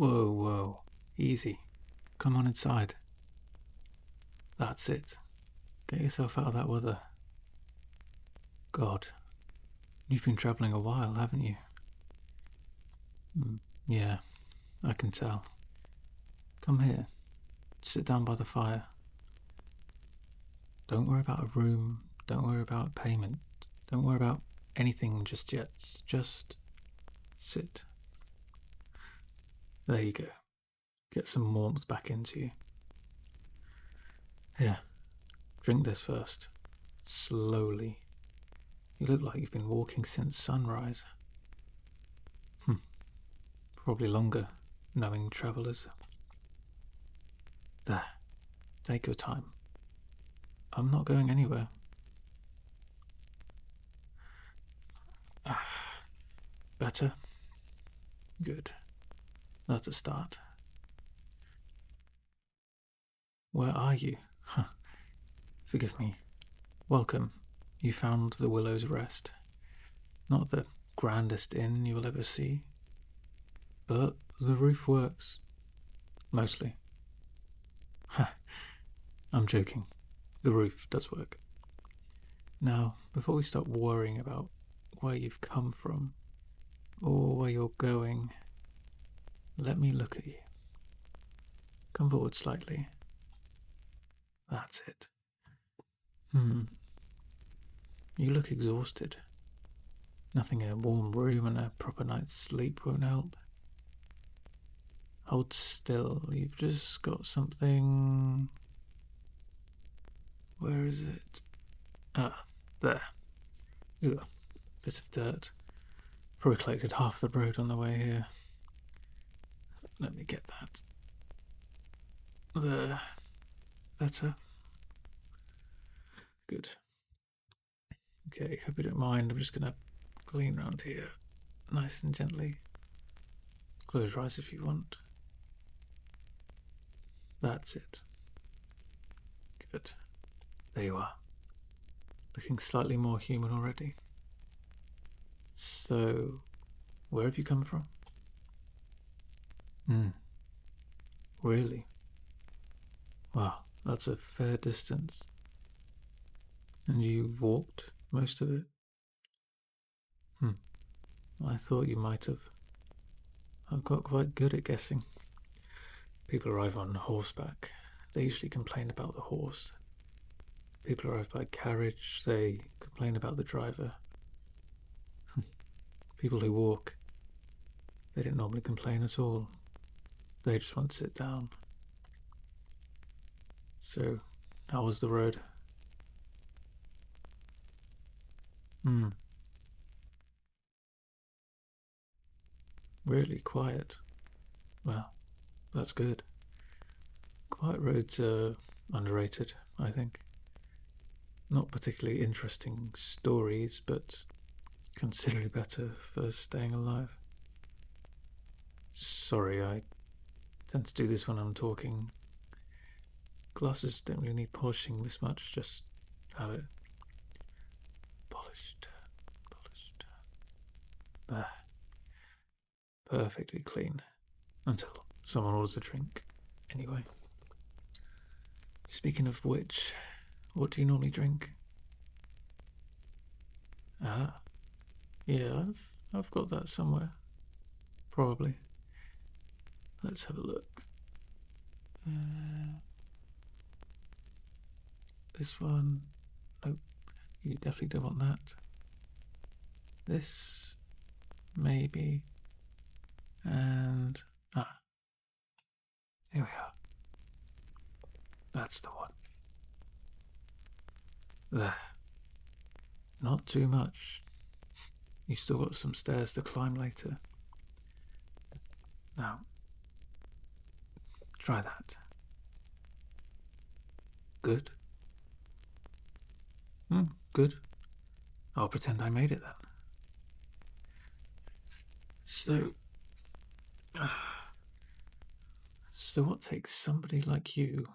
Whoa, whoa. Easy. Come on inside. That's it. Get yourself out of that weather. God. You've been travelling a while, haven't you? Yeah, I can tell. Come here. Sit down by the fire. Don't worry about a room. Don't worry about payment. Don't worry about anything just yet. Just sit. There you go. Get some warmth back into you. Here, drink this first. Slowly. You look like you've been walking since sunrise. Probably longer, knowing travellers. There. Take your time. I'm not going anywhere. Better? Good. That's a start. Where are you? Forgive me. Welcome. You found the Willow's Rest. Not the grandest inn you'll ever see, but the roof works. Mostly. I'm joking. The roof does work. Now, before we start worrying about where you've come from, or where you're going, let me look at you. Come forward slightly. That's it. You look exhausted. Nothing a warm room and a proper night's sleep won't help. Hold still, you've just got something... Where is it? Ah, there. Ugh, bit of dirt. Probably collected half the road on the way here. Let me get that. There. Better? Good. Okay, hope you don't mind. I'm just gonna clean around here. Nice and gently. Close your eyes if you want. That's it. Good. There you are. Looking slightly more human already. So, where have you come from? Really? Wow, that's a fair distance. And you walked most of it? I thought you might have. I've got quite good at guessing. People arrive on horseback. They usually complain about the horse. People arrive by carriage. They complain about the driver. People who walk, they don't normally complain at all. They just want to sit down. So, how was the road? Really quiet. Well, that's good. Quiet roads are underrated, I think. Not particularly interesting stories, but considerably better for staying alive. Sorry, I tend to do this when I'm talking. Glasses don't really need polishing this much, just have it polished. There. Perfectly clean. Until someone orders a drink. Anyway. Speaking of which, what do you normally drink? Yeah, I've got that somewhere. Probably. Let's have a look. This one. Nope. You definitely don't want that. This. Maybe. And... here we are. That's the one. There. Not too much. You've still got some stairs to climb later. Now, try that. Good? Good. I'll pretend I made it then. So what takes somebody like you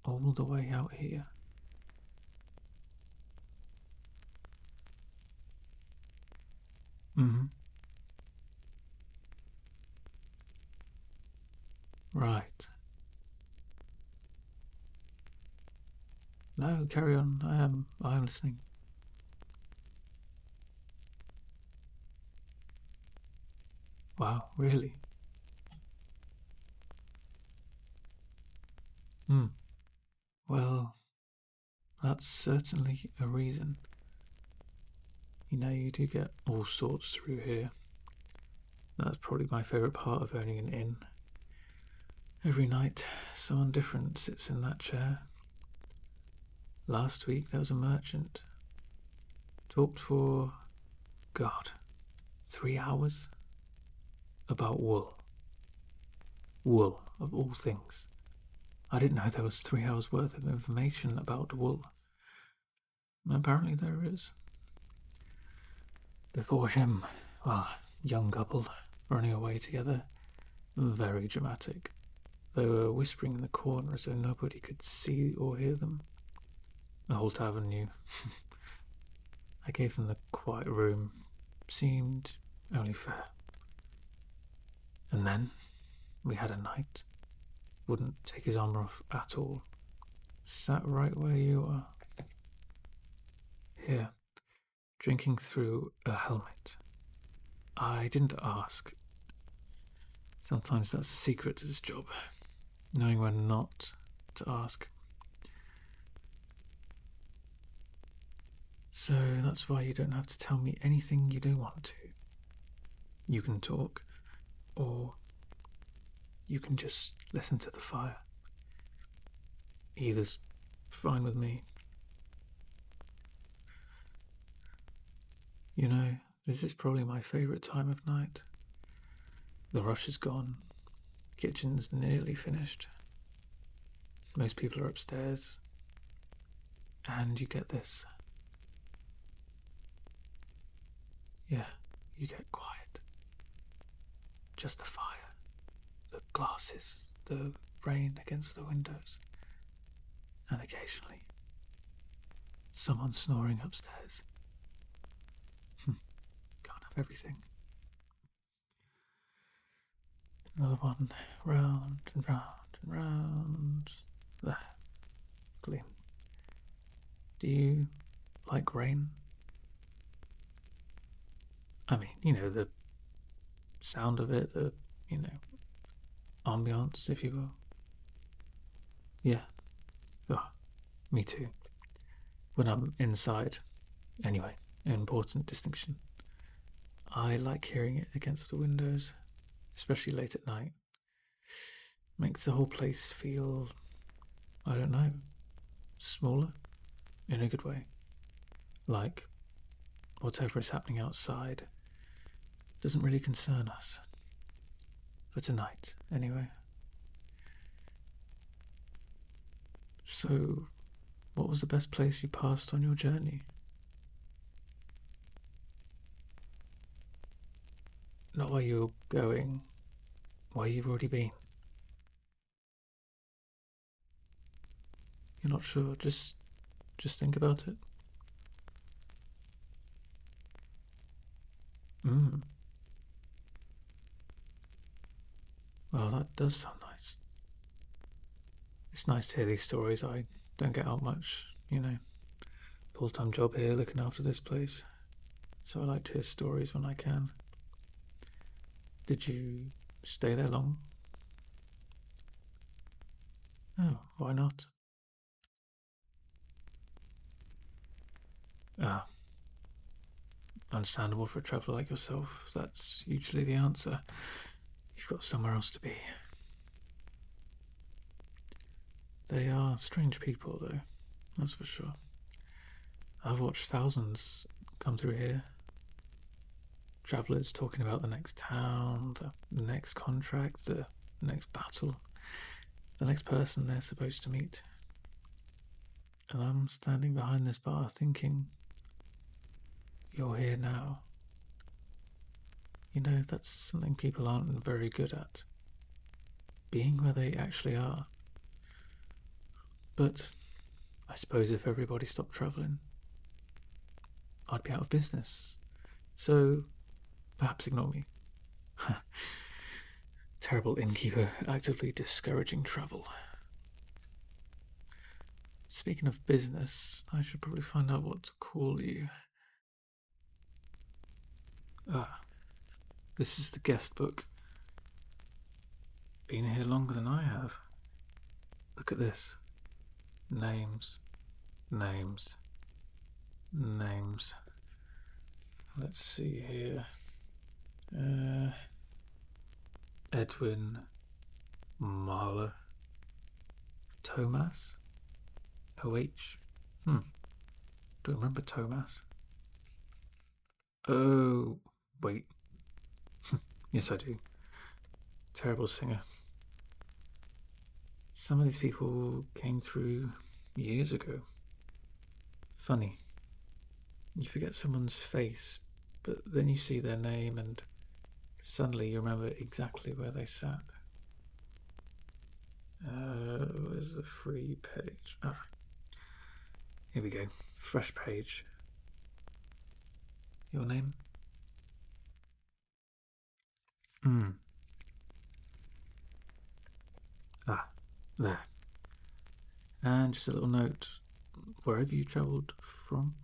all the way out here? Right. No, carry on. I am listening. Wow, really? Hmm. Well, that's certainly a reason. You know, you do get all sorts through here. That's probably my favourite part of owning an inn. Every night, someone different sits in that chair. Last week, there was a merchant. Talked for, God, 3 hours? About wool. Wool, of all things. I didn't know there was 3 hours worth of information about wool. Apparently there is. Before him, well, young couple, running away together. Very dramatic. They were whispering in the corner so nobody could see or hear them. The whole tavern knew. I gave them the quiet room. Seemed only fair. And then we had a night. Wouldn't take his armour off at all. Sat right where you are. Here, drinking through a helmet. I didn't ask. Sometimes that's the secret to this job. Knowing when not to ask. So that's why you don't have to tell me anything you don't want to. You can talk, or you can just listen to the fire. Either's fine with me. You know, this is probably my favourite time of night. The rush is gone. Kitchen's nearly finished. Most people are upstairs. And you get this. Yeah, you get quiet. Just the fire, the glasses, the rain against the windows, and occasionally someone snoring upstairs. Can't have everything. Another one, round and round and round. There, clean. Do you like rain? I mean, you know, the sound of it, the, ambiance, if you will. Yeah. Oh, me too. When I'm inside. Anyway, an important distinction. I like hearing it against the windows, especially late at night. Makes the whole place feel, I don't know, smaller, in a good way. Like, whatever is happening outside doesn't really concern us. For tonight, anyway. So, what was the best place you passed on your journey? Not where you're going, where you've already been. You're not sure, just think about it. Well, that does sound nice. It's nice to hear these stories. I don't get out much, Full-time job here looking after this place. So I like to hear stories when I can. Did you stay there long? Oh, why not? Ah, understandable for a traveller like yourself. That's usually the answer. You've got somewhere else to be. They are strange people, though, that's for sure. I've watched thousands come through here. Travellers talking about the next town, the next contract, the next battle, the next person they're supposed to meet. And I'm standing behind this bar thinking, you're here now. You know, that's something people aren't very good at. Being where they actually are. But I suppose if everybody stopped travelling, I'd be out of business. So perhaps ignore me. Terrible innkeeper actively discouraging travel. Speaking of business, I should probably find out what to call you. Ah, this is the guest book. Been here longer than I have. Look at this. Names. Names. Names. Let's see here. Edwin. Marla. Thomas. O-H. Don't remember Thomas. Oh, wait. Yes, I do. Terrible singer. Some of these people came through years ago. Funny. You forget someone's face, but then you see their name and suddenly you remember exactly where they sat. Where's the free page? Ah, here we go. Fresh page. Your name? Ah, there. And just a little note. Where have you travelled from?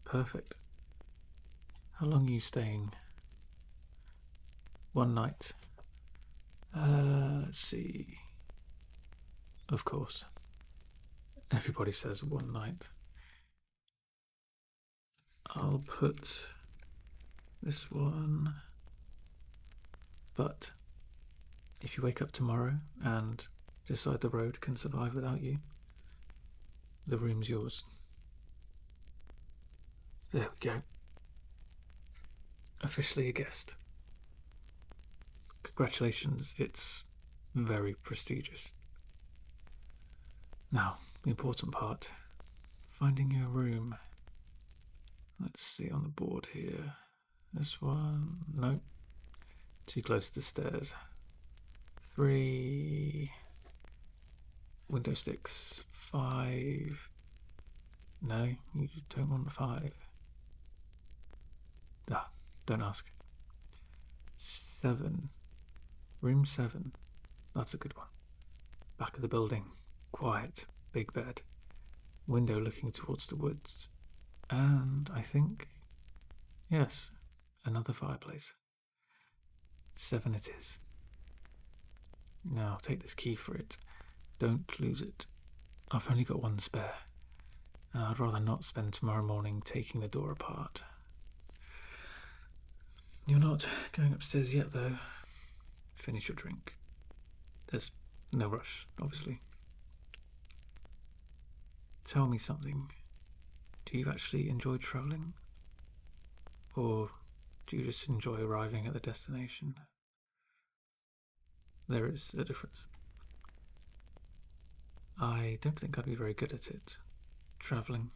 Perfect. How long are you staying? One night. Let's see. Of course. Everybody says one night. I'll put this one. But if you wake up tomorrow and decide the road can survive without you, the room's yours. There we go. Officially a guest. Congratulations, it's very prestigious. Now, the important part. Finding your room. Let's see on the board here. This one. Nope. Too close to the stairs. 3 window sticks. 5. No, you don't want 5. Ah, don't ask. 7. Room 7. That's a good one. Back of the building. Quiet. Big bed. Window looking towards the woods. And I think, yes, another fireplace. 7 it is. Now take this key for it. Don't lose it. I've only got one spare. I'd rather not spend tomorrow morning taking the door apart. You're not going upstairs yet, though. Finish your drink. There's no rush, obviously. Tell me something. Do you actually enjoy travelling? Or do you just enjoy arriving at the destination? There is a difference. I don't think I'd be very good at it. Travelling.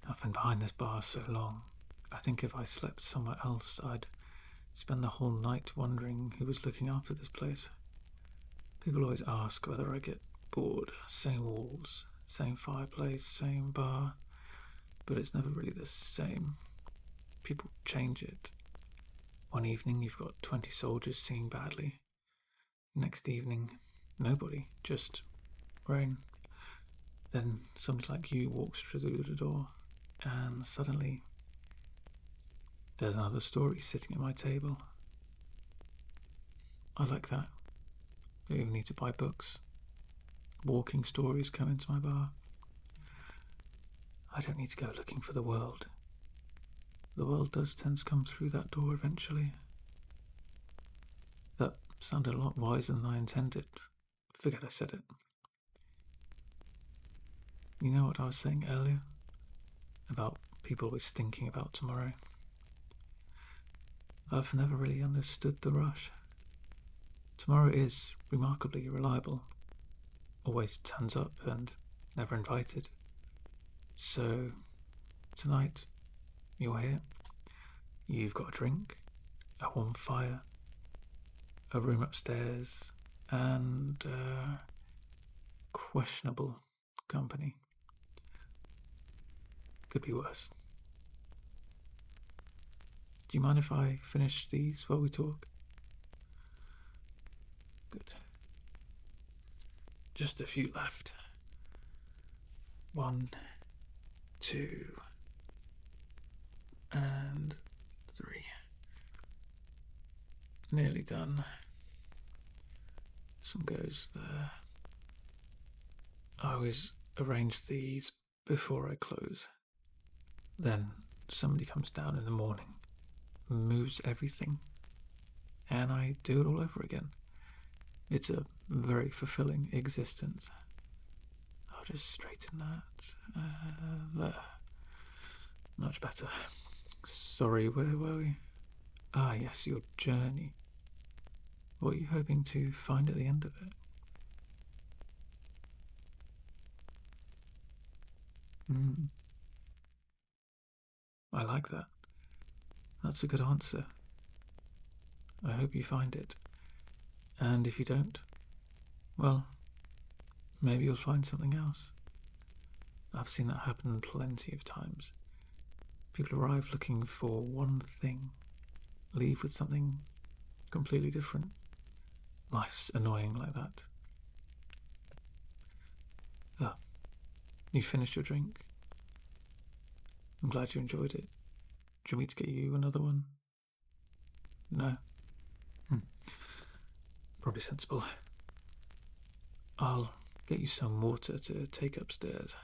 I've been behind this bar so long. I think if I slept somewhere else, I'd spend the whole night wondering who was looking after this place. People always ask whether I get bored. Same walls, same fireplace, same bar. But it's never really the same. People change it. One evening you've got 20 soldiers singing badly. Next evening, nobody, just rain. Then somebody like you walks through the door, and suddenly there's another story sitting at my table. I like that. Don't even need to buy books. Walking stories come into my bar. I don't need to go looking for the world. The world does tend to come through that door eventually. That sounded a lot wiser than I intended. Forget I said it. You know what I was saying earlier? About people always thinking about tomorrow. I've never really understood the rush. Tomorrow is remarkably reliable. Always turns up and never invited. So, tonight, you're here. You've got a drink, a warm fire, a room upstairs, and questionable company. Could be worse. Do you mind if I finish these while we talk? Good. Just a few left. 1, 2, and 3. Nearly done. This one goes there. I always arrange these before I close. Then somebody comes down in the morning, moves everything, and I do it all over again. It's a very fulfilling existence. I'll just straighten that. There. Much better. Sorry, where were we? Ah, yes, your journey. What are you hoping to find at the end of it? I like that. That's a good answer. I hope you find it. And if you don't, well, maybe you'll find something else. I've seen that happen plenty of times. People arrive looking for one thing, leave with something completely different. Life's annoying like that. Ah, you finished your drink? I'm glad you enjoyed it. Do you want me to get you another one? No? Probably sensible. I'll get you some water to take upstairs.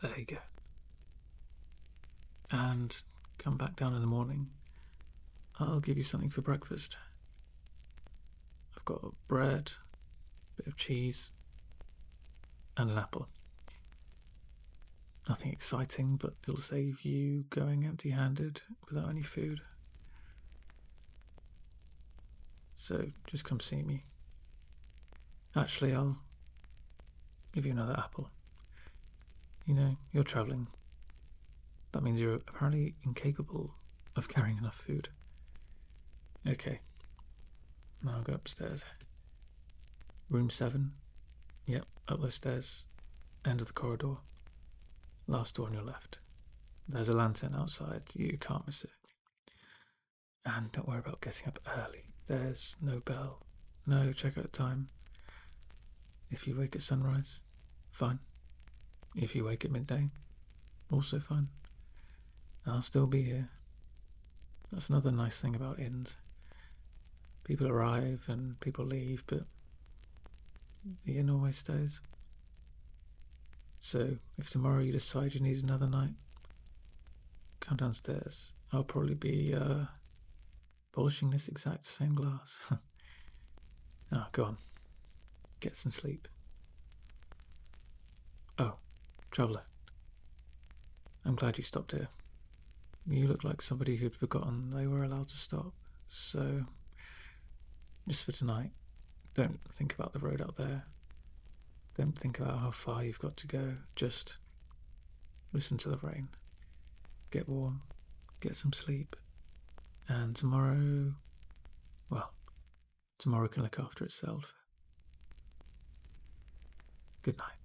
There you go. And come back down in the morning. I'll give you something for breakfast. I've got bread, a bit of cheese, and an apple. Nothing exciting, but it'll save you going empty-handed without any food. So just come see me. Actually, I'll give you another apple. You know, you're travelling. That means you're apparently incapable of carrying enough food. Okay. Now I'll go upstairs. Room 7. Yep, up those stairs. End of the corridor. Last door on your left. There's a lantern outside. You can't miss it. And don't worry about getting up early. There's no bell. No checkout time. If you wake at sunrise, fine. If you wake at midday, also fine. I'll still be here. That's another nice thing about inns. People arrive and people leave, but the inn always stays. So if tomorrow you decide you need another night, come downstairs. I'll probably be polishing this exact same glass. Now, go on. Get some sleep. Oh, traveller. I'm glad you stopped here. You look like somebody who'd forgotten they were allowed to stop. So, just for tonight, don't think about the road out there. Don't think about how far you've got to go. Just listen to the rain. Get warm. Get some sleep. And tomorrow, well, tomorrow can look after itself. Good night.